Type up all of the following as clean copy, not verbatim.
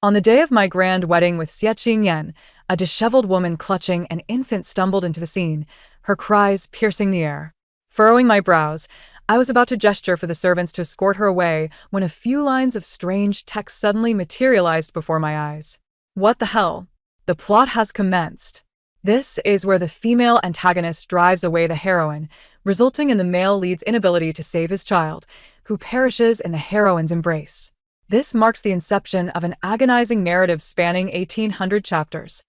On the day of my grand wedding with Xie Yan, a disheveled woman clutching an infant stumbled into the scene, her cries piercing the air. Furrowing my brows, I was about to gesture for the servants to escort her away when a few lines of strange text suddenly materialized before my eyes. What the hell? The plot has commenced. This is where the female antagonist drives away the heroine, resulting in the male lead's inability to save his child, who perishes in the heroine's embrace. This marks the inception of an agonizing narrative spanning 1,800 chapters.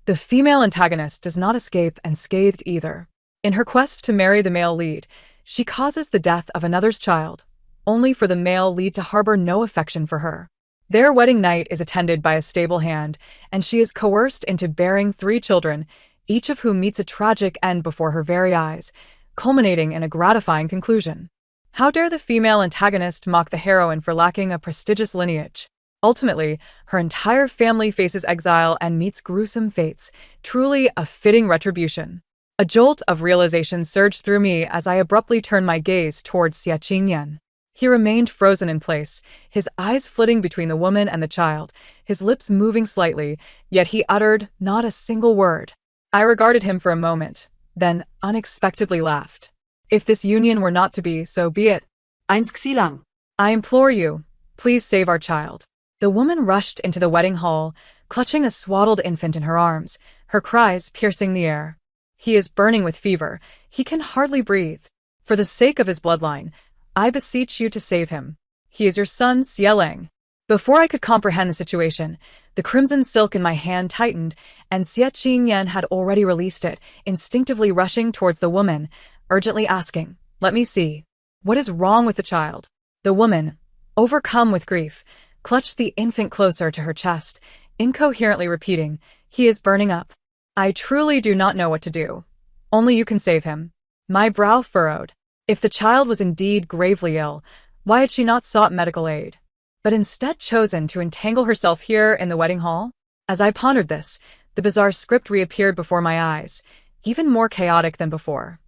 The female antagonist does not escape unscathed either. In her quest to marry the male lead, she causes the death of another's child, only for the male lead to harbor no affection for her. Their wedding night is attended by a stable hand, and she is coerced into bearing 3 children, each of whom meets a tragic end before her very eyes, culminating in a gratifying conclusion. How dare the female antagonist mock the heroine for lacking a prestigious lineage? Ultimately, her entire family faces exile and meets gruesome fates, truly a fitting retribution. A jolt of realization surged through me as I abruptly turned my gaze towards Xie Yan. He remained frozen in place, his eyes flitting between the woman and the child, his lips moving slightly, yet he uttered not a single word. I regarded him for a moment, then unexpectedly laughed. If this union were not to be, so be it. Eins Xilang. I implore you, please save our child. The woman rushed into the wedding hall, clutching a swaddled infant in her arms, her cries piercing the air. He is burning with fever. He can hardly breathe. For the sake of his bloodline, I beseech you to save him. He is your son, Xielang. Before I could comprehend the situation, the crimson silk in my hand tightened, and Xie Yan had already released it, instinctively rushing towards the woman, urgently asking, "Let me see. What is wrong with the child?" The woman, overcome with grief, clutched the infant closer to her chest, incoherently repeating, "He is burning up. I truly do not know what to do. Only you can save him." My brow furrowed. If the child was indeed gravely ill, why had she not sought medical aid, but instead chosen to entangle herself here in the wedding hall? As I pondered this, the bizarre script reappeared before my eyes, even more chaotic than before.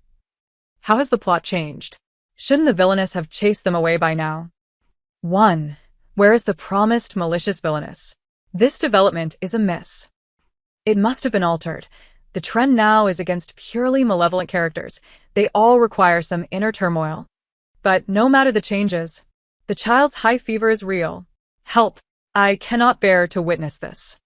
How has the plot changed? Shouldn't the villainess have chased them away by now? 1. Where is the promised malicious villainess? This development is amiss. It must have been altered. The trend now is against purely malevolent characters. They all require some inner turmoil. But no matter the changes, the child's high fever is real. Help! I cannot bear to witness this.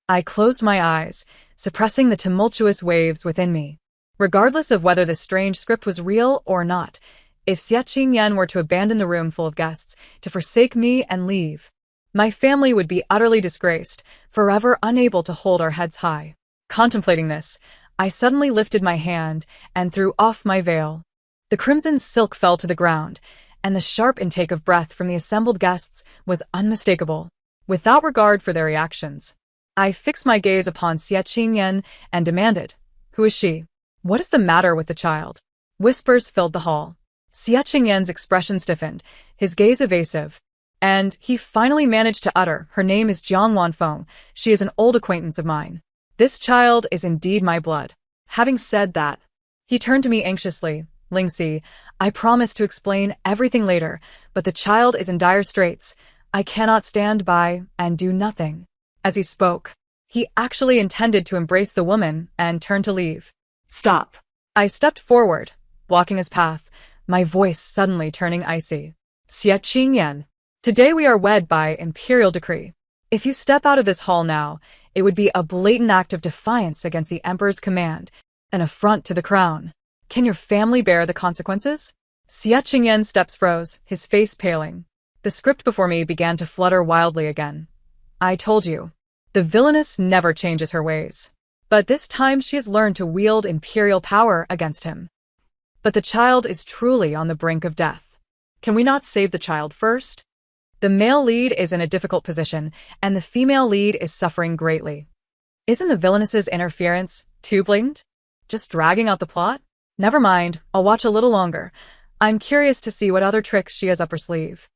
I closed my eyes, suppressing the tumultuous waves within me. Regardless of whether the strange script was real or not, if Xie Yan were to abandon the room full of guests, to forsake me and leave, my family would be utterly disgraced, forever unable to hold our heads high. Contemplating this, I suddenly lifted my hand and threw off my veil. The crimson silk fell to the ground, and the sharp intake of breath from the assembled guests was unmistakable. Without regard for their reactions, I fixed my gaze upon Xie Yan and demanded, "Who is she? What is the matter with the child?" Whispers filled the hall. Xie Yan's expression stiffened, his gaze evasive, and he finally managed to utter, "Her name is Jiang Wanfeng. She is an old acquaintance of mine. This child is indeed my blood." Having said that, he turned to me anxiously. "Lingxi, I promise to explain everything later, but the child is in dire straits. I cannot stand by and do nothing." As he spoke, he actually intended to embrace the woman and turn to leave. Stop. I stepped forward, blocking his path, my voice suddenly turning icy. "Xie Yan, today we are wed by imperial decree. If you step out of this hall now, it would be a blatant act of defiance against the emperor's command, an affront to the crown. Can your family bear the consequences?" Xie Yan's steps froze, his face paling. The script before me began to flutter wildly again. I told you, the villainess never changes her ways. But this time she has learned to wield imperial power against him. But the child is truly on the brink of death. Can we not save the child first? The male lead is in a difficult position, and the female lead is suffering greatly. Isn't the villainess's interference too blatant? Just dragging out the plot? Never mind, I'll watch a little longer. I'm curious to see what other tricks she has up her sleeve.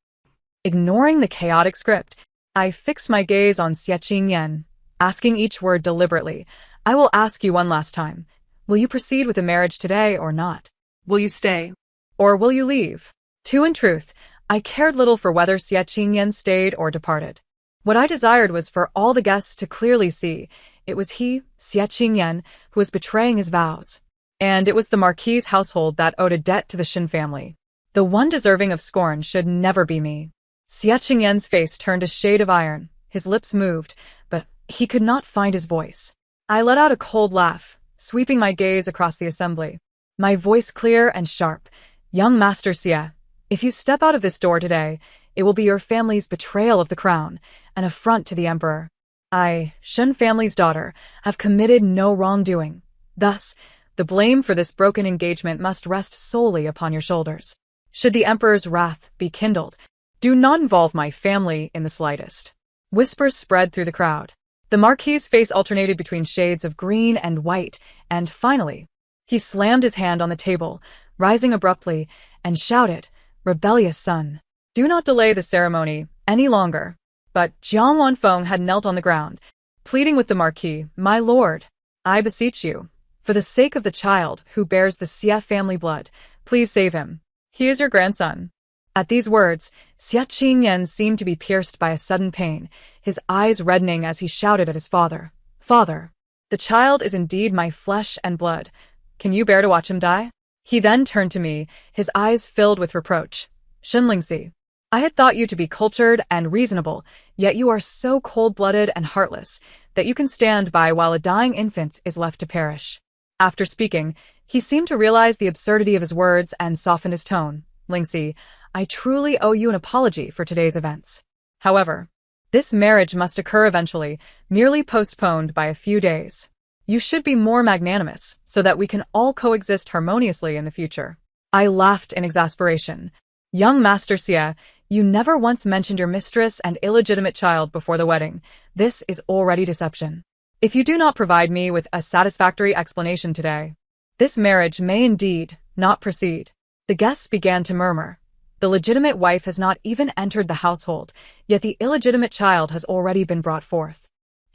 Ignoring the chaotic script, I fixed my gaze on Xie Yan, asking each word deliberately. "I will ask you one last time. Will you proceed with the marriage today or not? Will you stay? Or will you leave?" In truth, I cared little for whether Xie Yan stayed or departed. What I desired was for all the guests to clearly see it was he, Xie Qingyan, who was betraying his vows. And it was the Marquis's household that owed a debt to the Shin family. The one deserving of scorn should never be me. Xie Qingyan's face turned a shade of iron, his lips moved, but he could not find his voice. I let out a cold laugh, sweeping my gaze across the assembly. My voice clear and sharp. Young Master Xie, if you step out of this door today, it will be your family's betrayal of the crown, an affront to the emperor. I, Shen family's daughter, have committed no wrongdoing. Thus, the blame for this broken engagement must rest solely upon your shoulders. Should the emperor's wrath be kindled, do not involve my family in the slightest. Whispers spread through the crowd. The Marquis's face alternated between shades of green and white, and finally, he slammed his hand on the table, rising abruptly, and shouted, "Rebellious son, do not delay the ceremony any longer." But Jiang Wanfeng had knelt on the ground, pleading with the Marquis, "My lord, I beseech you, for the sake of the child who bears the Xie family blood, please save him. He is your grandson." At these words, Xie Qingyan seemed to be pierced by a sudden pain, his eyes reddening as he shouted at his father, "Father, the child is indeed my flesh and blood. Can you bear to watch him die?" He then turned to me, his eyes filled with reproach. "Shenlingxi, I had thought you to be cultured and reasonable, yet you are so cold-blooded and heartless that you can stand by while a dying infant is left to perish." After speaking, he seemed to realize the absurdity of his words and softened his tone. "Lingxi, I truly owe you an apology for today's events. However, this marriage must occur eventually, merely postponed by a few days. You should be more magnanimous so that we can all coexist harmoniously in the future." I laughed in exasperation. "Young Master Xie, you never once mentioned your mistress and illegitimate child before the wedding. This is already deception. If you do not provide me with a satisfactory explanation today, this marriage may indeed not proceed." The guests began to murmur. The legitimate wife has not even entered the household, yet the illegitimate child has already been brought forth.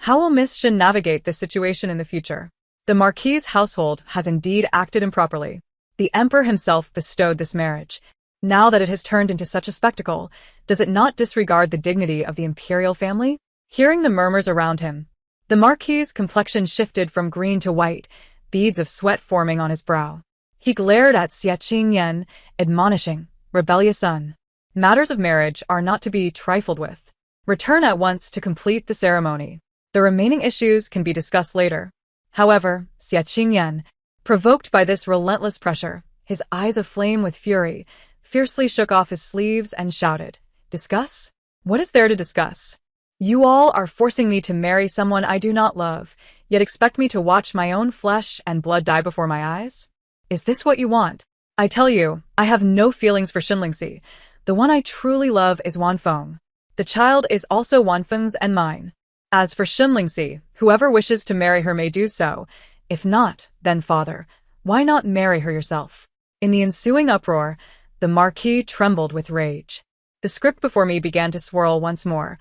How will Miss Shin navigate this situation in the future? The Marquis's household has indeed acted improperly. The emperor himself bestowed this marriage. Now that it has turned into such a spectacle, does it not disregard the dignity of the imperial family? Hearing the murmurs around him, the Marquis's complexion shifted from green to white, beads of sweat forming on his brow. He glared at Xie Qingyan, admonishing, "Rebellious son, matters of marriage are not to be trifled with. Return at once to complete the ceremony. The remaining issues can be discussed later." However, Xie Qingyan, provoked by this relentless pressure, his eyes aflame with fury, fiercely shook off his sleeves and shouted, "Discuss? What is there to discuss? You all are forcing me to marry someone I do not love, yet expect me to watch my own flesh and blood die before my eyes? Is this what you want? I tell you, I have no feelings for Shenlingxi. The one I truly love is Wanfeng. The child is also Wanfeng's and mine. As for Shenlingxi, whoever wishes to marry her may do so. If not, then father, why not marry her yourself?" In the ensuing uproar, the Marquis trembled with rage. The script before me began to swirl once more.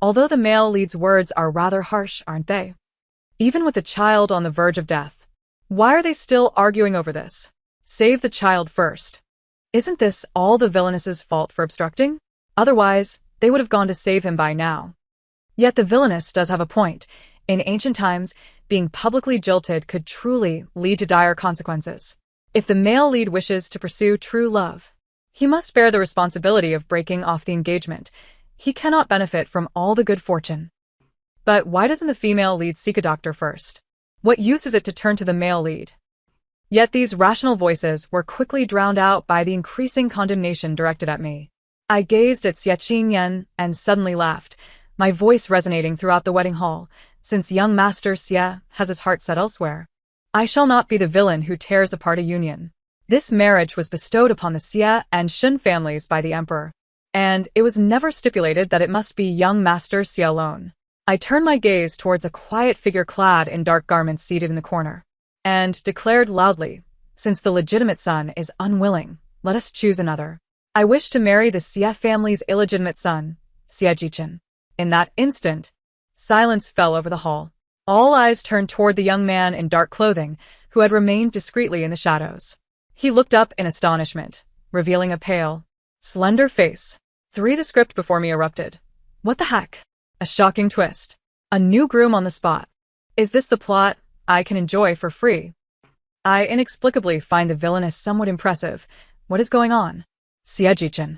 Although the male lead's words are rather harsh, aren't they? Even with the child on the verge of death. Why are they still arguing over this? Save the child first. Isn't this all the villainess's fault for obstructing? Otherwise, they would have gone to save him by now. Yet the villainess does have a point. In ancient times, being publicly jilted could truly lead to dire consequences. If the male lead wishes to pursue true love, he must bear the responsibility of breaking off the engagement. He cannot benefit from all the good fortune. But why doesn't the female lead seek a doctor first? What use is it to turn to the male lead? Yet these rational voices were quickly drowned out by the increasing condemnation directed at me. I gazed at Xie Qingyan and suddenly laughed, my voice resonating throughout the wedding hall. Since young Master Xie has his heart set elsewhere, I shall not be the villain who tears apart a union. This marriage was bestowed upon the Xie and Shin families by the emperor, and it was never stipulated that it must be young Master Xie alone. I turned my gaze towards a quiet figure clad in dark garments seated in the corner, and declared loudly, "Since the legitimate son is unwilling, let us choose another. I wish to marry the Xie family's illegitimate son, Xie Jichen." In that instant, silence fell over the hall. All eyes turned toward the young man in dark clothing, who had remained discreetly in the shadows. He looked up in astonishment, revealing a pale, slender face. The script before me erupted. What the heck? A shocking twist. A new groom on the spot. Is this the plot I can enjoy for free? I inexplicably find the villainess somewhat impressive. What is going on? Siejichan.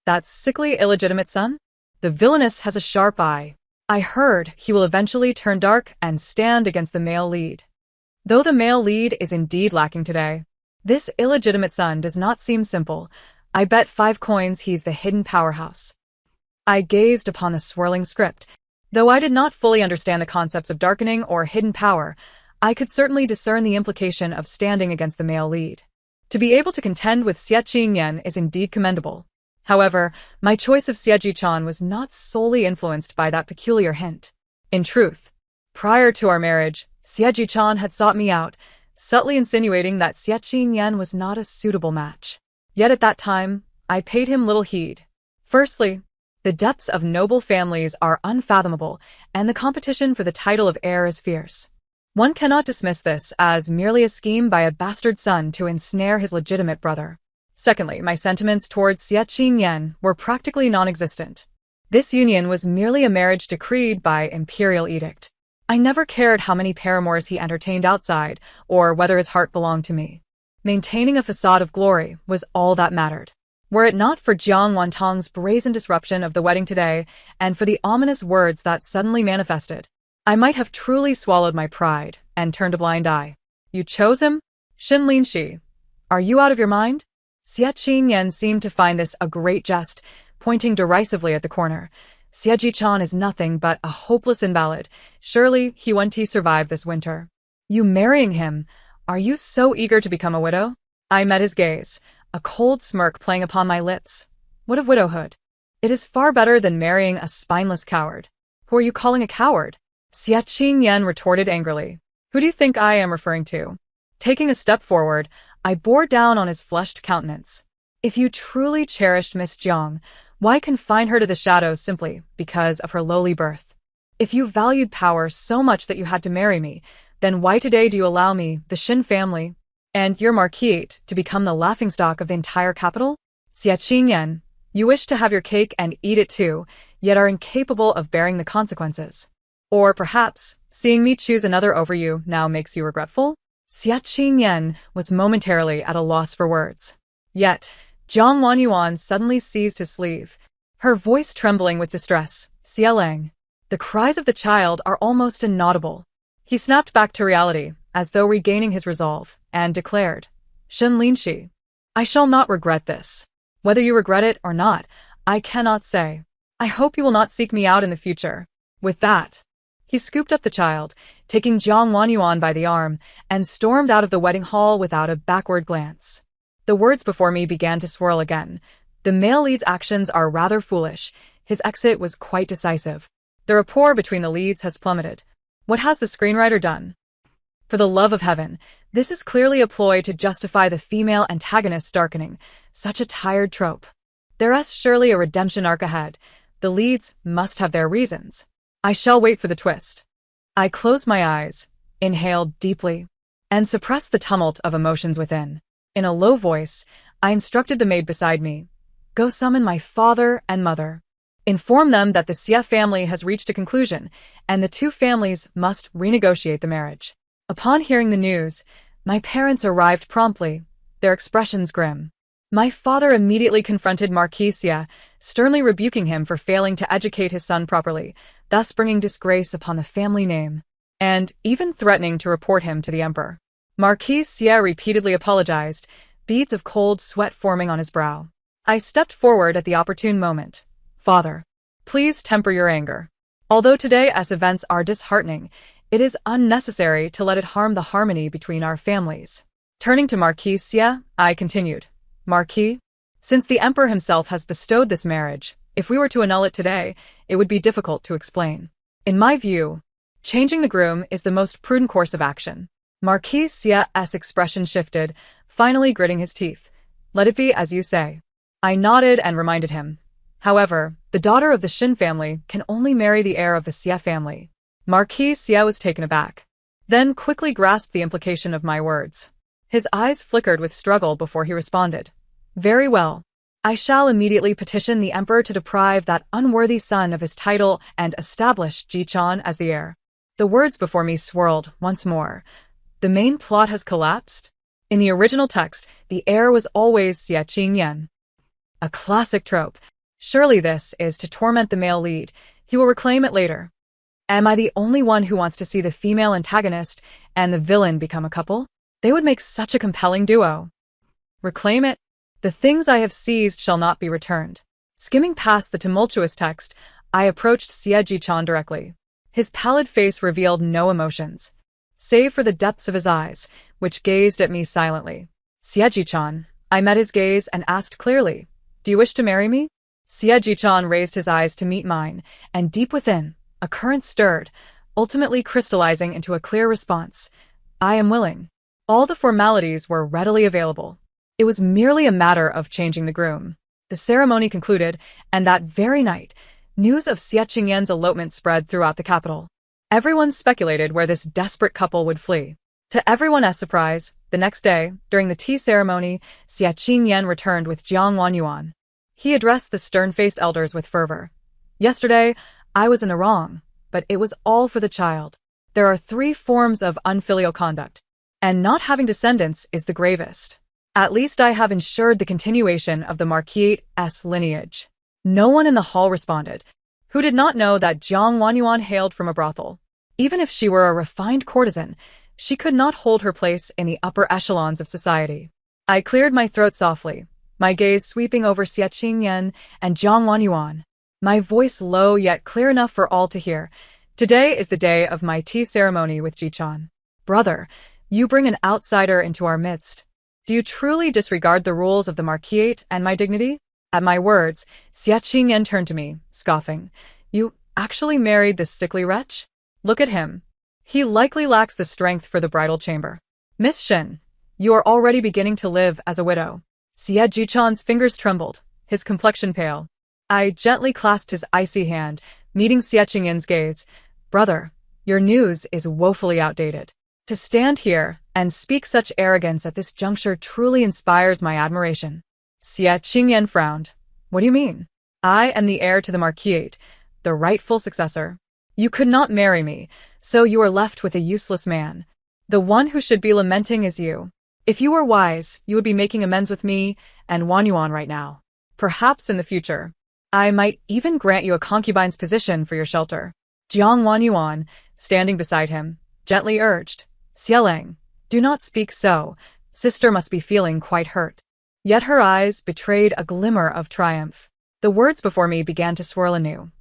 That sickly illegitimate son? The villainess has a sharp eye. I heard he will eventually turn dark and stand against the male lead. Though the male lead is indeed lacking today, this illegitimate son does not seem simple. I bet 5 coins he's the hidden powerhouse. I gazed upon the swirling script. Though I did not fully understand the concepts of darkening or hidden power, I could certainly discern the implication of standing against the male lead. To be able to contend with Xie Qingyan is indeed commendable. However, my choice of Siejichan was not solely influenced by that peculiar hint. In truth, prior to our marriage, Siejichan had sought me out, subtly insinuating that Xie Qingyan was not a suitable match. Yet at that time, I paid him little heed. Firstly, the depths of noble families are unfathomable, and the competition for the title of heir is fierce. One cannot dismiss this as merely a scheme by a bastard son to ensnare his legitimate brother. Secondly, my sentiments towards Xie Qingyan were practically non-existent. This union was merely a marriage decreed by imperial edict. I never cared how many paramours he entertained outside, or whether his heart belonged to me. Maintaining a facade of glory was all that mattered. Were it not for Jiang Wantong's brazen disruption of the wedding today, and for the ominous words that suddenly manifested, I might have truly swallowed my pride and turned a blind eye. You chose him? Xin Linshi. Are you out of your mind? Xie Qingyan seemed to find this a great jest, pointing derisively at the corner. Siejichan is nothing but a hopeless invalid. Surely he won't survive this winter. You marrying him? Are you so eager to become a widow? I met his gaze, a cold smirk playing upon my lips. What of widowhood? It is far better than marrying a spineless coward. Who are you calling a coward? Xie Qingyan retorted angrily. Who do you think I am referring to? Taking a step forward, I bore down on his flushed countenance. If you truly cherished Miss Jiang, why confine her to the shadows simply because of her lowly birth? If you valued power so much that you had to marry me, then why today do you allow me, the Xin family, and your marquis to become the laughingstock of the entire capital? Xie Qingyan, you wish to have your cake and eat it too, yet are incapable of bearing the consequences. Or perhaps, seeing me choose another over you now makes you regretful? Xie Qingyan was momentarily at a loss for words. Yet, Zhang Wanyuan suddenly seized his sleeve, her voice trembling with distress. Xielang. The cries of the child are almost inaudible. He snapped back to reality, as though regaining his resolve, and declared, Xin Linshi, I shall not regret this. Whether you regret it or not, I cannot say. I hope you will not seek me out in the future. With that, he scooped up the child, taking Zhang Wanyuan by the arm, and stormed out of the wedding hall without a backward glance. The words before me began to swirl again. The male lead's actions are rather foolish. His exit was quite decisive. The rapport between the leads has plummeted. What has the screenwriter done? For the love of heaven, this is clearly a ploy to justify the female antagonist's darkening. Such a tired trope. There is surely a redemption arc ahead. The leads must have their reasons. I shall wait for the twist. I closed my eyes, inhaled deeply, and suppressed the tumult of emotions within. In a low voice, I instructed the maid beside me. Go summon my father and mother. Inform them that the Xie family has reached a conclusion, and the two families must renegotiate the marriage. Upon hearing the news, my parents arrived promptly, their expressions grim. My father immediately confronted Marquis Xie, sternly rebuking him for failing to educate his son properly, thus bringing disgrace upon the family name, and even threatening to report him to the emperor. Marquis Xie repeatedly apologized, beads of cold sweat forming on his brow. I stepped forward at the opportune moment. Father, please temper your anger. Although today's events are disheartening, it is unnecessary to let it harm the harmony between our families. Turning to Marquis Xie, I continued. Marquis, since the emperor himself has bestowed this marriage, if we were to annul it today, it would be difficult to explain. In my view, changing the groom is the most prudent course of action. Marquis Xie's expression shifted, finally gritting his teeth. Let it be as you say. I nodded and reminded him. However, the daughter of the Xin family can only marry the heir of the Xie family. Marquis Xie was taken aback, then quickly grasped the implication of my words. His eyes flickered with struggle before he responded. Very well. I shall immediately petition the emperor to deprive that unworthy son of his title and establish Ji-chan as the heir. The words before me swirled once more. The main plot has collapsed? In the original text, the heir was always Xie Qingyan. A classic trope. Surely this is to torment the male lead. He will reclaim it later. Am I the only one who wants to see the female antagonist and the villain become a couple? They would make such a compelling duo. Reclaim it? The things I have seized shall not be returned. Skimming past the tumultuous text, I approached Xie Ji-chan directly. His pallid face revealed no emotions, save for the depths of his eyes, which gazed at me silently. Xie Ji-chan, I met his gaze and asked clearly, "Do you wish to marry me?" Xie Ji-chan raised his eyes to meet mine, and deep within, a current stirred, ultimately crystallizing into a clear response. I am willing. All the formalities were readily available. It was merely a matter of changing the groom. The ceremony concluded, and that very night, news of Xie Qingyan's elopement spread throughout the capital. Everyone speculated where this desperate couple would flee. To everyone's surprise, the next day, during the tea ceremony, Xie Qingyan returned with Jiang Wanyuan. He addressed the stern-faced elders with fervor. Yesterday, I was in the wrong, but it was all for the child. There are 3 forms of unfilial conduct, and not having descendants is the gravest. At least I have ensured the continuation of the Marquis' lineage. No one in the hall responded, who did not know that Jiang Wanyuan hailed from a brothel. Even if she were a refined courtesan, she could not hold her place in the upper echelons of society. I cleared my throat softly, my gaze sweeping over Xie Qingyan and Jiang Wanyuan, my voice low yet clear enough for all to hear. Today is the day of my tea ceremony with Ji-chan. Brother, you bring an outsider into our midst. Do you truly disregard the rules of the Marquis and my dignity? At my words, Xie Qingyan turned to me, scoffing. You actually married this sickly wretch? Look at him. He likely lacks the strength for the bridal chamber. Miss Shin, you are already beginning to live as a widow. Xie Ji-chan's fingers trembled, his complexion pale. I gently clasped his icy hand, meeting Xie Qingyan's gaze. Brother, your news is woefully outdated. To stand here and speak such arrogance at this juncture truly inspires my admiration. Xie Qingyan frowned. What do you mean? I am the heir to the Marquis, the rightful successor. You could not marry me, so you are left with a useless man. The one who should be lamenting is you. If you were wise, you would be making amends with me and Wanyuan right now. Perhaps in the future, I might even grant you a concubine's position for your shelter. Jiang Wanyuan, standing beside him, gently urged, Xiaolang, do not speak so. Sister must be feeling quite hurt. Yet her eyes betrayed a glimmer of triumph. The words before me began to swirl anew.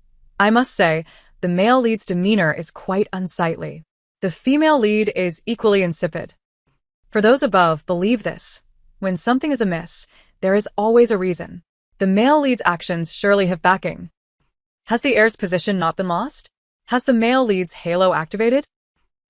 I must say, the male lead's demeanor is quite unsightly. The female lead is equally insipid. For those above believe this. When something is amiss, there is always a reason. The male lead's actions surely have backing. Has the heir's position not been lost? Has the male lead's halo activated?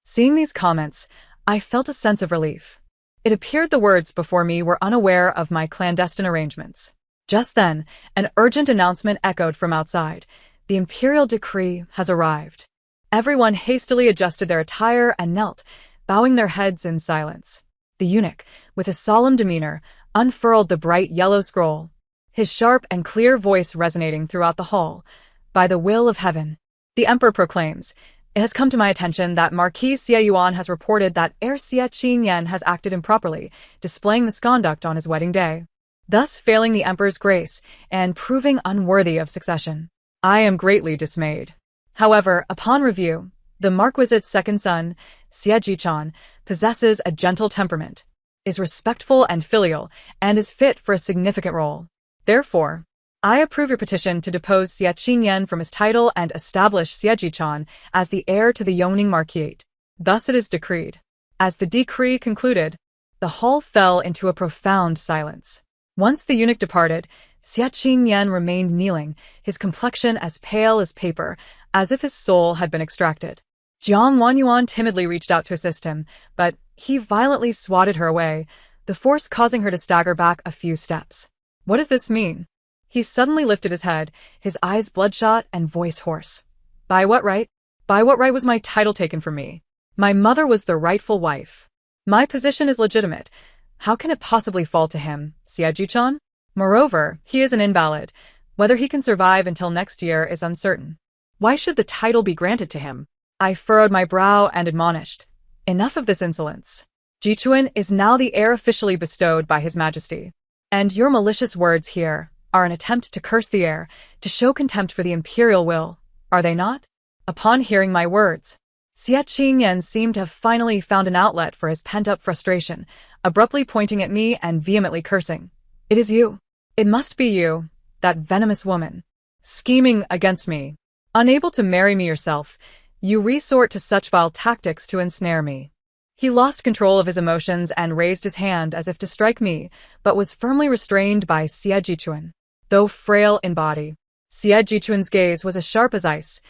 Seeing these comments, I felt a sense of relief. It appeared the words before me were unaware of my clandestine arrangements. Just then, an urgent announcement echoed from outside. The imperial decree has arrived. Everyone hastily adjusted their attire and knelt, bowing their heads in silence. The eunuch, with a solemn demeanor, unfurled the bright yellow scroll, his sharp and clear voice resonating throughout the hall. By the will of heaven, the emperor proclaims, it has come to my attention that Marquis Xie Yuan has reported that heir Xie Qingyan has acted improperly, displaying misconduct on his wedding day, thus failing the emperor's grace and proving unworthy of succession. I am greatly dismayed. However, upon review, the Marquis's second son, Xie Ji-chan, possesses a gentle temperament, is respectful and filial, and is fit for a significant role. Therefore, I approve your petition to depose Xie Qingyan from his title and establish Xie Ji-chan as the heir to the Yongning Marquis. Thus it is decreed. As the decree concluded, the hall fell into a profound silence. Once the eunuch departed, Xie Qingyan remained kneeling, his complexion as pale as paper, as if his soul had been extracted. Jiang Wanyuan timidly reached out to assist him, but he violently swatted her away, the force causing her to stagger back a few steps. What does this mean? He suddenly lifted his head, his eyes bloodshot and voice hoarse. By what right? By what right was my title taken from me? My mother was the rightful wife. My position is legitimate. How can it possibly fall to him, Xie Ji-chan? Moreover, he is an invalid. Whether he can survive until next year is uncertain. Why should the title be granted to him? I furrowed my brow and admonished. Enough of this insolence. Jichuan is now the heir officially bestowed by His Majesty. And your malicious words here are an attempt to curse the heir, to show contempt for the imperial will, are they not? Upon hearing my words, Xie Qingyan seemed to have finally found an outlet for his pent-up frustration, abruptly pointing at me and vehemently cursing. It is you. It must be you, that venomous woman. Scheming against me. Unable to marry me yourself, you resort to such vile tactics to ensnare me. He lost control of his emotions and raised his hand as if to strike me, but was firmly restrained by Xie Jichuan. Though frail in body, Xie Jichuan's gaze was as sharp as ice.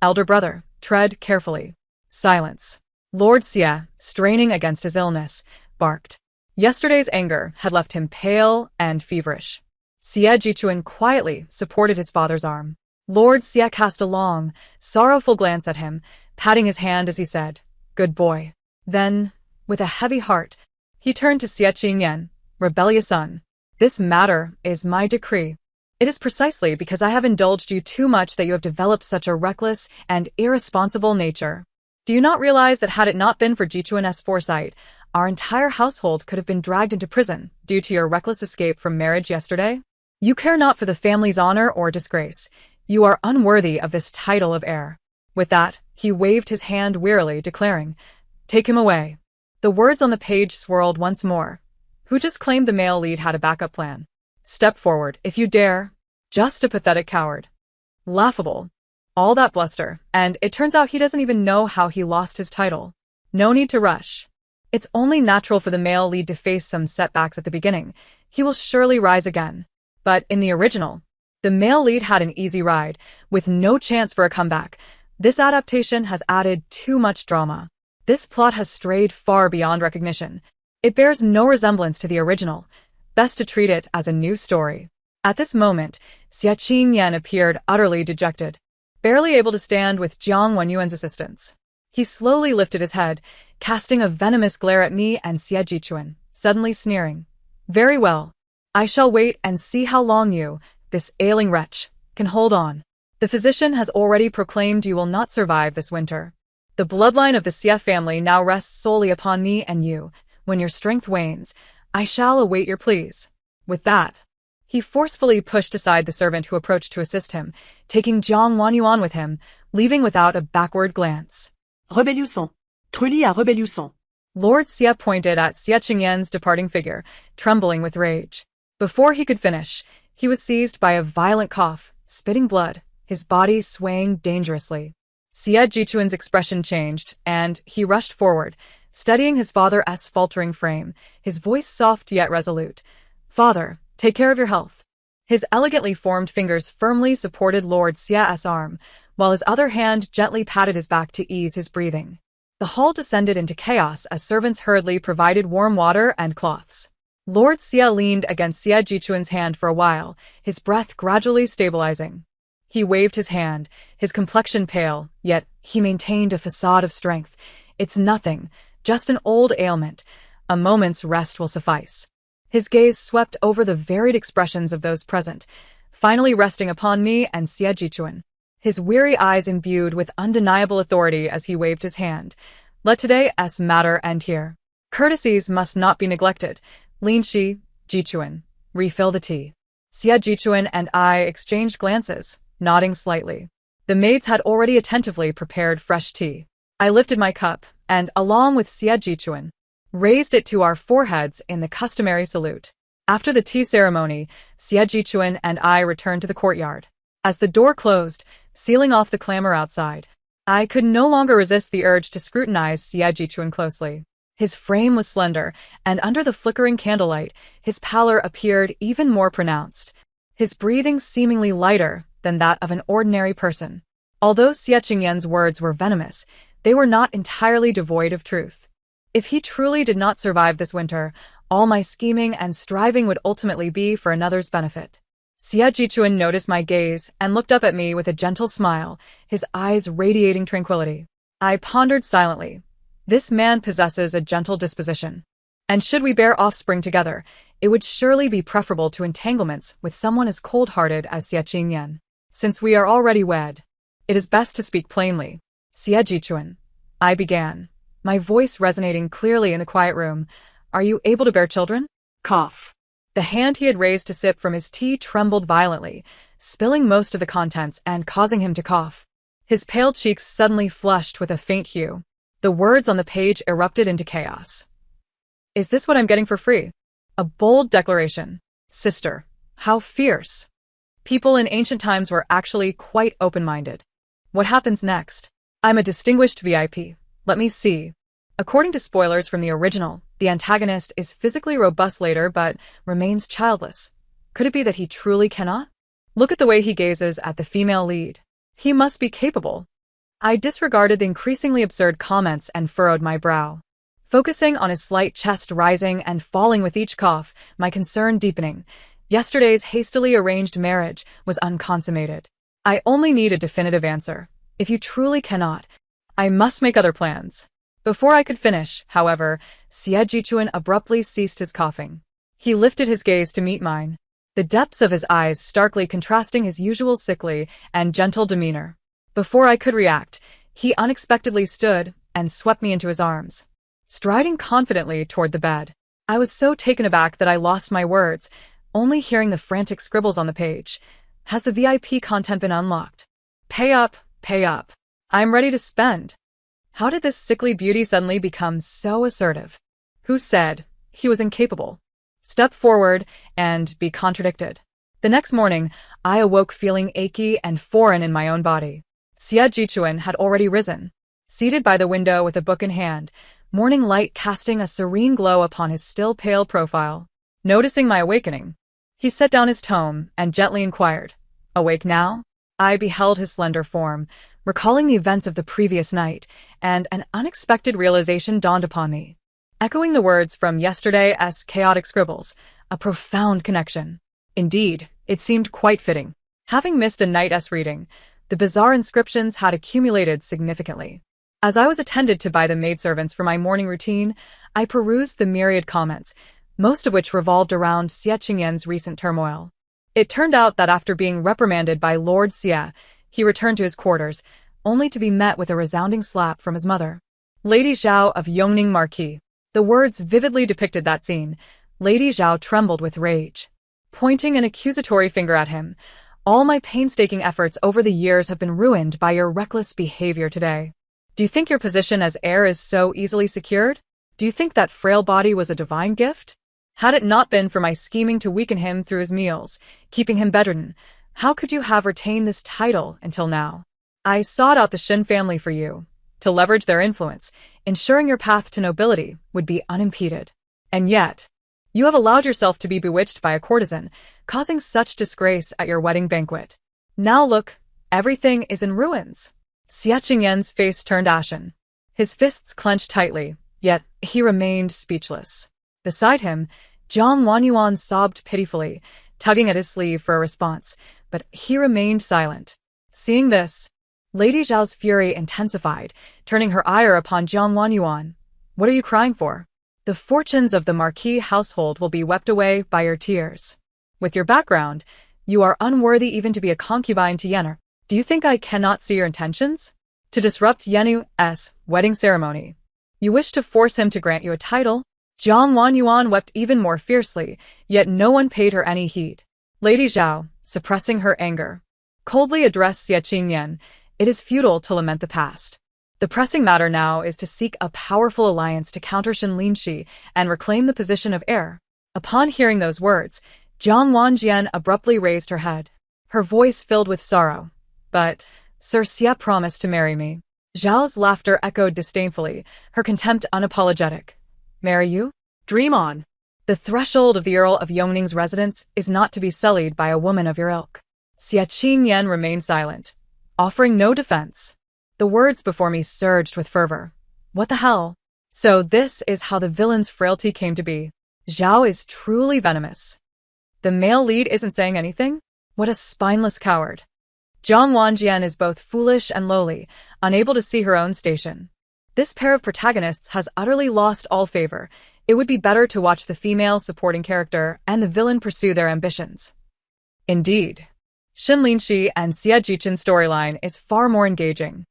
Elder brother, tread carefully. Silence. Lord Xie, straining against his illness, barked. Yesterday's anger had left him pale and feverish. Xie Jichuan quietly supported his father's arm. Lord Xie cast a long, sorrowful glance at him, patting his hand as he said, "Good boy." Then, with a heavy heart, he turned to Xie Qingyan, rebellious son. "This matter is my decree. It is precisely because I have indulged you too much that you have developed such a reckless and irresponsible nature. Do you not realize that had it not been for Jichuan's foresight, our entire household could have been dragged into prison due to your reckless escape from marriage yesterday? You care not for the family's honor or disgrace. You are unworthy of this title of heir." With that, he waved his hand wearily, declaring, "Take him away." The words on the page swirled once more. Who just claimed the male lead had a backup plan? Step forward, if you dare. Just a pathetic coward. Laughable. All that bluster, and it turns out he doesn't even know how he lost his title. No need to rush. It's only natural for the male lead to face some setbacks at the beginning. He will surely rise again. But in the original, the male lead had an easy ride, with no chance for a comeback. This adaptation has added too much drama. This plot has strayed far beyond recognition. It bears no resemblance to the original. Best to treat it as a new story. At this moment, Xie Qingyan appeared utterly dejected, barely able to stand with Jiang Wenyuan's assistance. He slowly lifted his head, casting a venomous glare at me and Xie Jichuan, suddenly sneering. "Very well. I shall wait and see how long you, this ailing wretch, can hold on. The physician has already proclaimed you will not survive this winter. The bloodline of the Xie family now rests solely upon me and you. When your strength wanes, I shall await your pleas." With that, he forcefully pushed aside the servant who approached to assist him, taking Jiang Wenyuan with him, leaving without a backward glance. Rebellion. Trulli à rebellion. Lord Xie pointed at Xie Qingyan's departing figure, trembling with rage. Before he could finish, he was seized by a violent cough, spitting blood, his body swaying dangerously. Xie Jichuan's expression changed, and he rushed forward, steadying his father's faltering frame, his voice soft yet resolute. "Father, take care of your health." His elegantly formed fingers firmly supported Lord Xie's arm, while his other hand gently patted his back to ease his breathing. The hall descended into chaos as servants hurriedly provided warm water and cloths. Lord Xie leaned against Xie Jichuan's hand for a while, his breath gradually stabilizing. He waved his hand, his complexion pale, yet he maintained a facade of strength. "It's nothing, just an old ailment. A moment's rest will suffice." His gaze swept over the varied expressions of those present, finally resting upon me and Xie Jichuan. His weary eyes imbued with undeniable authority as he waved his hand. "Let today's matter end here. Courtesies must not be neglected. Lin Shi, Jichuan, refill the tea." Xie Jichuan and I exchanged glances, nodding slightly. The maids had already attentively prepared fresh tea. I lifted my cup, and, along with Xie Jichuan, raised it to our foreheads in the customary salute. After the tea ceremony, Xie Jichuan and I returned to the courtyard. As the door closed, sealing off the clamor outside, I could no longer resist the urge to scrutinize Xie Jichuan closely. His frame was slender, and under the flickering candlelight, his pallor appeared even more pronounced, his breathing seemingly lighter than that of an ordinary person. Although Xie Qingyan's words were venomous, they were not entirely devoid of truth. If he truly did not survive this winter, all my scheming and striving would ultimately be for another's benefit. Xie Jichuan noticed my gaze and looked up at me with a gentle smile, his eyes radiating tranquility. I pondered silently. This man possesses a gentle disposition. And should we bear offspring together, It would surely be preferable to entanglements with someone as cold-hearted as Xie Qingyan. Since we are already wed, it is best to speak plainly. Xie Jichuan, I began, my voice resonating clearly in the quiet room. Are you able to bear children? Cough. The hand he had raised to sip from his tea trembled violently, spilling most of the contents and causing him to cough. His pale cheeks suddenly flushed with a faint hue. The words on the page erupted into chaos. Is this what I'm getting for free? A bold declaration. Sister, how fierce. People in ancient times were actually quite open-minded. What happens next? I'm a distinguished VIP. Let me see. According to spoilers from the original, the antagonist is physically robust later but remains childless. Could it be that he truly cannot? Look at the way he gazes at the female lead. He must be capable. I disregarded the increasingly absurd comments and furrowed my brow. Focusing on his slight chest rising and falling with each cough, my concern deepening. Yesterday's hastily arranged marriage was unconsummated. I only need a definitive answer. If you truly cannot, I must make other plans. Before I could finish, however, Xie Jichuan abruptly ceased his coughing. He lifted his gaze to meet mine, the depths of his eyes starkly contrasting his usual sickly and gentle demeanor. Before I could react, he unexpectedly stood and swept me into his arms, striding confidently toward the bed. I was so taken aback that I lost my words, only hearing the frantic scribbles on the page. Has the VIP content been unlocked? Pay up, pay up. I'm ready to spend. How did this sickly beauty suddenly become so assertive? Who said he was incapable? Step forward and be contradicted. The next morning, I awoke feeling achy and foreign in my own body. Xie Jichuan had already risen, seated by the window with a book in hand, morning light casting a serene glow upon his still pale profile. Noticing my awakening, he set down his tome and gently inquired, "Awake now?" I beheld his slender form, recalling the events of the previous night, and an unexpected realization dawned upon me. Echoing the words from yesterday's chaotic scribbles, a profound connection. Indeed, it seemed quite fitting. Having missed a night's reading, the bizarre inscriptions had accumulated significantly. As I was attended to by the maidservants for my morning routine, I perused the myriad comments, most of which revolved around Xie Qingyan's recent turmoil. It turned out that after being reprimanded by Lord Xie, he returned to his quarters, only to be met with a resounding slap from his mother. Lady Zhao of Yongning Marquis. The words vividly depicted that scene. Lady Zhao trembled with rage, pointing an accusatory finger at him. All my painstaking efforts over the years have been ruined by your reckless behavior today. Do you think your position as heir is so easily secured? Do you think that frail body was a divine gift? Had it not been for my scheming to weaken him through his meals, keeping him bedridden, how could you have retained this title until now? I sought out the Shin family for you, to leverage their influence, ensuring your path to nobility would be unimpeded. And yet, you have allowed yourself to be bewitched by a courtesan, causing such disgrace at your wedding banquet. Now look, everything is in ruins. Xie Qingyan's face turned ashen. His fists clenched tightly, yet he remained speechless. Beside him, Jiang Wanyuan sobbed pitifully, tugging at his sleeve for a response, but he remained silent. Seeing this, Lady Zhao's fury intensified, turning her ire upon Jiang Wanyuan. What are you crying for? The fortunes of the Marquis household will be wept away by your tears. With your background, you are unworthy even to be a concubine to Yen'er. Do you think I cannot see your intentions? To disrupt Yenu's wedding ceremony. You wish to force him to grant you a title? Jiang Wanyuan wept even more fiercely, yet no one paid her any heed. Lady Zhao, suppressing her anger, coldly addressed Xie Qingyan. It is futile to lament the past. The pressing matter now is to seek a powerful alliance to counter Shin Linshi and reclaim the position of heir. Upon hearing those words, Jiang Wanjian abruptly raised her head, her voice filled with sorrow. But, Sir Xie promised to marry me. Zhao's laughter echoed disdainfully, her contempt unapologetic. Marry you? Dream on. The threshold of the Earl of Yongning's residence is not to be sullied by a woman of your ilk. Xie Qingyan remained silent, offering no defense. The words before me surged with fervor. What the hell? So this is how the villain's frailty came to be. Zhao is truly venomous. The male lead isn't saying anything? What a spineless coward. Jiang Wanjian is both foolish and lowly, unable to see her own station. This pair of protagonists has utterly lost all favor. It would be better to watch the female supporting character and the villain pursue their ambitions. Indeed, Shin Linshi and Xie Jichen's storyline is far more engaging.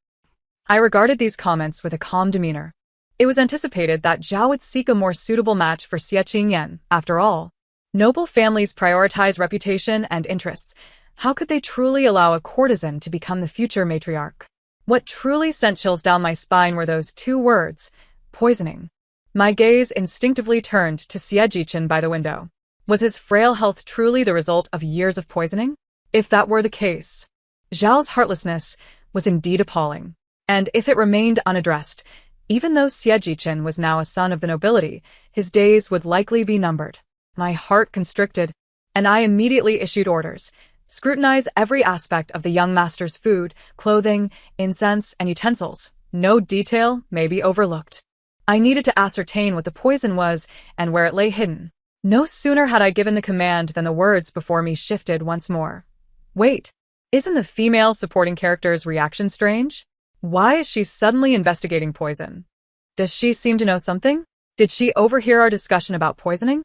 I regarded these comments with a calm demeanor. It was anticipated that Zhao would seek a more suitable match for Xie Qingyan, after all. Noble families prioritize reputation and interests. How could they truly allow a courtesan to become the future matriarch? What truly sent chills down my spine were those two words, poisoning. My gaze instinctively turned to Xie Jichen by the window. Was his frail health truly the result of years of poisoning? If that were the case, Zhao's heartlessness was indeed appalling. And if it remained unaddressed, even though Xie Jichen was now a son of the nobility, his days would likely be numbered. My heart constricted, and I immediately issued orders. Scrutinize every aspect of the young master's food, clothing, incense, and utensils. No detail may be overlooked. I needed to ascertain what the poison was and where it lay hidden. No sooner had I given the command than the words before me shifted once more. Wait, isn't the female supporting character's reaction strange? Why is she suddenly investigating poison? Does she seem to know something? Did she overhear our discussion about poisoning?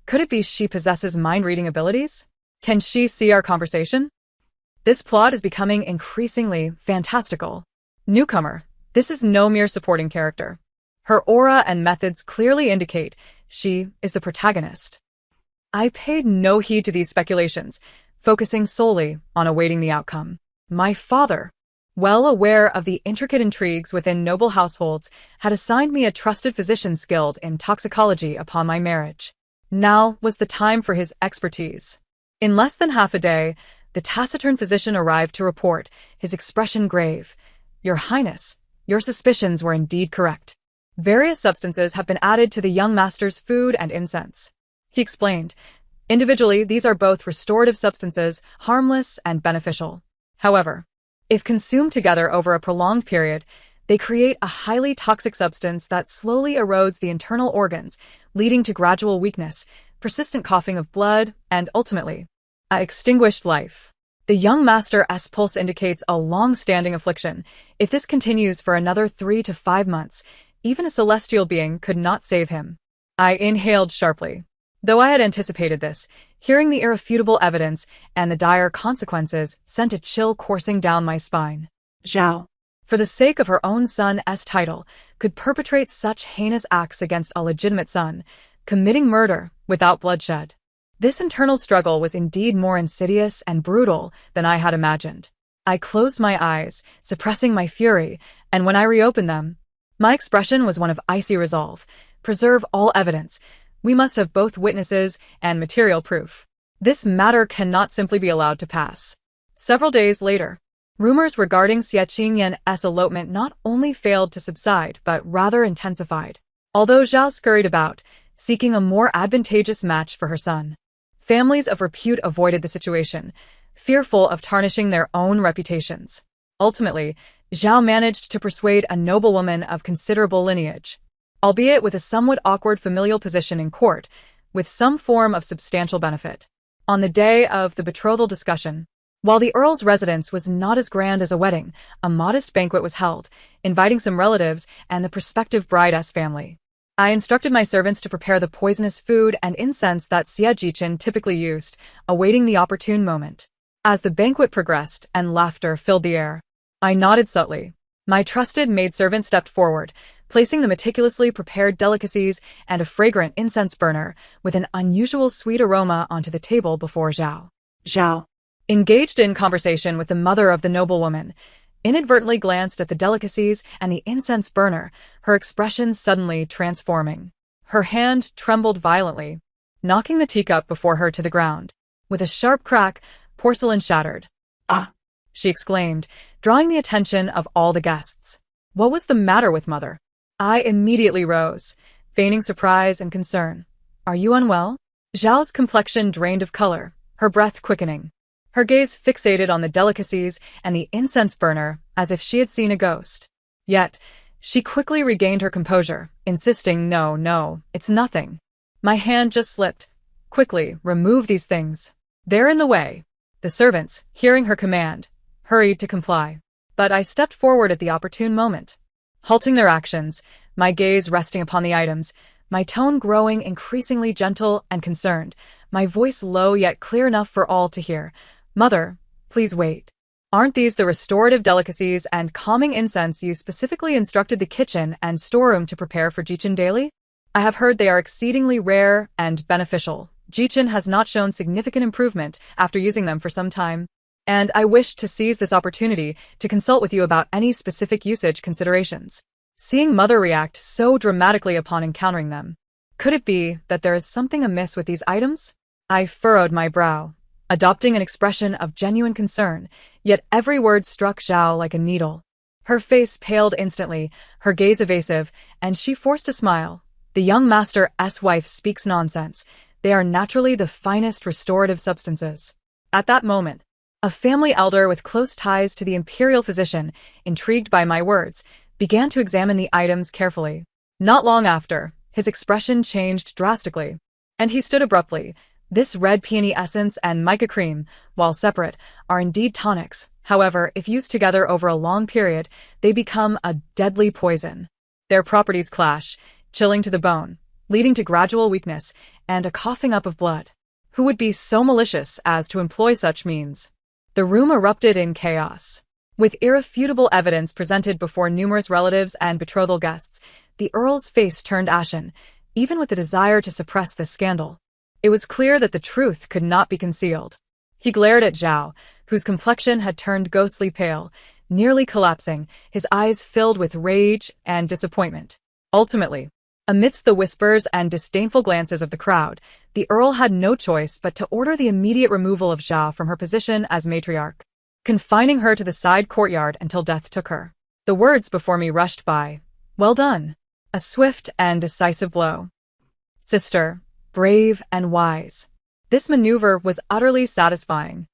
Could it be she possesses mind-reading abilities? Can she see our conversation? This plot is becoming increasingly fantastical. Newcomer, this is no mere supporting character. Her aura and methods clearly indicate she is the protagonist. I paid no heed to these speculations, focusing solely on awaiting the outcome. My father, well aware of the intricate intrigues within noble households, had assigned me a trusted physician skilled in toxicology upon my marriage. Now was the time for his expertise. In less than half a day, the taciturn physician arrived to report, his expression grave. Your Highness, your suspicions were indeed correct. Various substances have been added to the young master's food and incense. He explained. Individually, these are both restorative substances, harmless and beneficial. However, if consumed together over a prolonged period, they create a highly toxic substance that slowly erodes the internal organs, leading to gradual weakness, persistent coughing of blood, and ultimately, a extinguished life. The young master's pulse indicates a long-standing affliction. If this continues for another 3 to 5 months, even a celestial being could not save him. I inhaled sharply. Though I had anticipated this, hearing the irrefutable evidence and the dire consequences sent a chill coursing down my spine. Zhao, for the sake of her own son's title, could perpetrate such heinous acts against a legitimate son, committing murder without bloodshed. This internal struggle was indeed more insidious and brutal than I had imagined. I closed my eyes, suppressing my fury, and when I reopened them, my expression was one of icy resolve. Preserve all evidence. We must have both witnesses and material proof. This matter cannot simply be allowed to pass. Several days later, rumors regarding Xie Qingyan's elopement not only failed to subside, but rather intensified. Although Zhao scurried about, seeking a more advantageous match for her son, families of repute avoided the situation, fearful of tarnishing their own reputations. Ultimately, Zhao managed to persuade a noblewoman of considerable lineage, albeit with a somewhat awkward familial position in court, with some form of substantial benefit. On the day of the betrothal discussion, while the Earl's residence was not as grand as a wedding, a modest banquet was held, inviting some relatives and the prospective bride's family. I instructed my servants to prepare the poisonous food and incense that Xie Jichen typically used, awaiting the opportune moment. As the banquet progressed and laughter filled the air, I nodded subtly. My trusted maidservant stepped forward, placing the meticulously prepared delicacies and a fragrant incense burner with an unusual sweet aroma onto the table before Zhao. Zhao, Engaged in conversation with the mother of the noblewoman, inadvertently glanced at the delicacies and the incense burner, her expression suddenly transforming. Her hand trembled violently, knocking the teacup before her to the ground. With a sharp crack, porcelain shattered. Ah! She exclaimed, drawing the attention of all the guests. What was the matter with mother? I immediately rose, feigning surprise and concern. Are you unwell? Zhao's complexion drained of color, her breath quickening. Her gaze fixated on the delicacies and the incense burner as if she had seen a ghost. Yet, she quickly regained her composure, insisting, No, it's nothing. My hand just slipped. Quickly, remove these things. They're in the way. The servants, hearing her command, hurried to comply. But I stepped forward at the opportune moment. Halting their actions, my gaze resting upon the items, my tone growing increasingly gentle and concerned, my voice low yet clear enough for all to hear. Mother, please wait. Aren't these the restorative delicacies and calming incense you specifically instructed the kitchen and storeroom to prepare for Jichin daily? I have heard they are exceedingly rare and beneficial. Jichin has not shown significant improvement after using them for some time, and I wish to seize this opportunity to consult with you about any specific usage considerations. Seeing Mother react so dramatically upon encountering them, could it be that there is something amiss with these items? I furrowed my brow, adopting an expression of genuine concern, yet every word struck Zhao like a needle. Her face paled instantly, her gaze evasive, and she forced a smile. The young master's wife speaks nonsense. They are naturally the finest restorative substances. At that moment, a family elder with close ties to the imperial physician, intrigued by my words, began to examine the items carefully. Not long after, his expression changed drastically, and he stood abruptly. This red peony essence and mica cream, while separate, are indeed tonics. However, if used together over a long period, they become a deadly poison. Their properties clash, chilling to the bone, leading to gradual weakness and a coughing up of blood. Who would be so malicious as to employ such means? The room erupted in chaos. With irrefutable evidence presented before numerous relatives and betrothal guests, the Earl's face turned ashen, even with the desire to suppress this scandal. It was clear that the truth could not be concealed. He glared at Zhao, whose complexion had turned ghostly pale, nearly collapsing, his eyes filled with rage and disappointment. Ultimately, amidst the whispers and disdainful glances of the crowd, the Earl had no choice but to order the immediate removal of Zhao from her position as matriarch, confining her to the side courtyard until death took her. The words before me rushed by. Well done. A swift and decisive blow. Sister, brave and wise. This maneuver was utterly satisfying.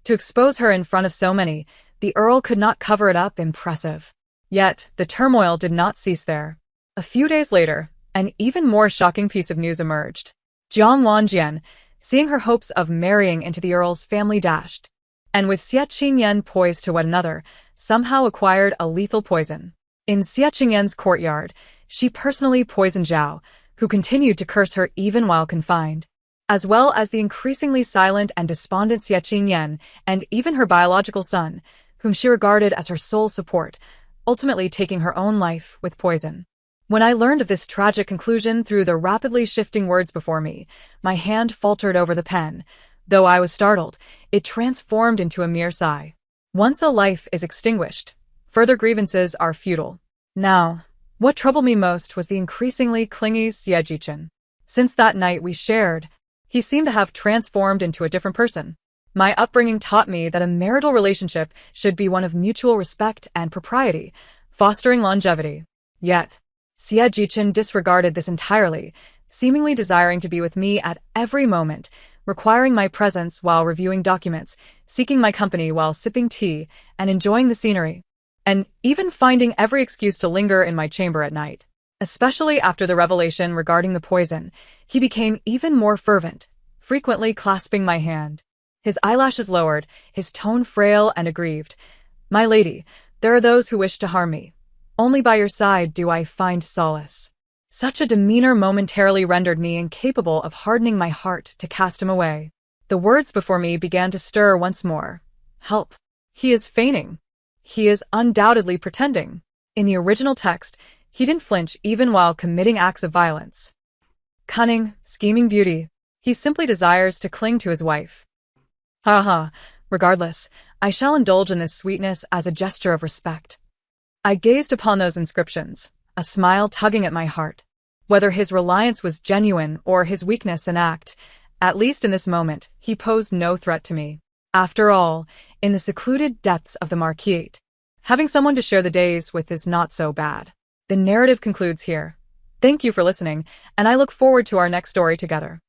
To expose her in front of so many, the Earl could not cover it up impressive. Yet, the turmoil did not cease there. A few days later, an even more shocking piece of news emerged. Jiang Wanjian, seeing her hopes of marrying into the Earl's family dashed, and with Xie Qingyan poised to wed another, somehow acquired a lethal poison. In Xie Qingyan's courtyard, she personally poisoned Zhao, who continued to curse her even while confined, as well as the increasingly silent and despondent Xie Qingyan, and even her biological son, whom she regarded as her sole support, ultimately taking her own life with poison. When I learned of this tragic conclusion through the rapidly shifting words before me, my hand faltered over the pen. Though I was startled, it transformed into a mere sigh. Once a life is extinguished, further grievances are futile. Now, what troubled me most was the increasingly clingy Xie Jichin. Since that night we shared, he seemed to have transformed into a different person. My upbringing taught me that a marital relationship should be one of mutual respect and propriety, fostering longevity. Yet, Xie Jichin disregarded this entirely, seemingly desiring to be with me at every moment, requiring my presence while reviewing documents, seeking my company while sipping tea and enjoying the scenery, and even finding every excuse to linger in my chamber at night. Especially after the revelation regarding the poison, he became even more fervent, frequently clasping my hand. His eyelashes lowered, his tone frail and aggrieved. My lady, there are those who wish to harm me. Only by your side do I find solace. Such a demeanor momentarily rendered me incapable of hardening my heart to cast him away. The words before me began to stir once more. Help. He is feigning. He is undoubtedly pretending. In the original text, he didn't flinch even while committing acts of violence. Cunning, scheming beauty. He simply desires to cling to his wife. Ha ha. Regardless, I shall indulge in this sweetness as a gesture of respect. I gazed upon those inscriptions, a smile tugging at my heart. Whether his reliance was genuine or his weakness an act, at least in this moment, he posed no threat to me. After all, in the secluded depths of the Marquise, having someone to share the days with is not so bad. The narrative concludes here. Thank you for listening, and I look forward to our next story together.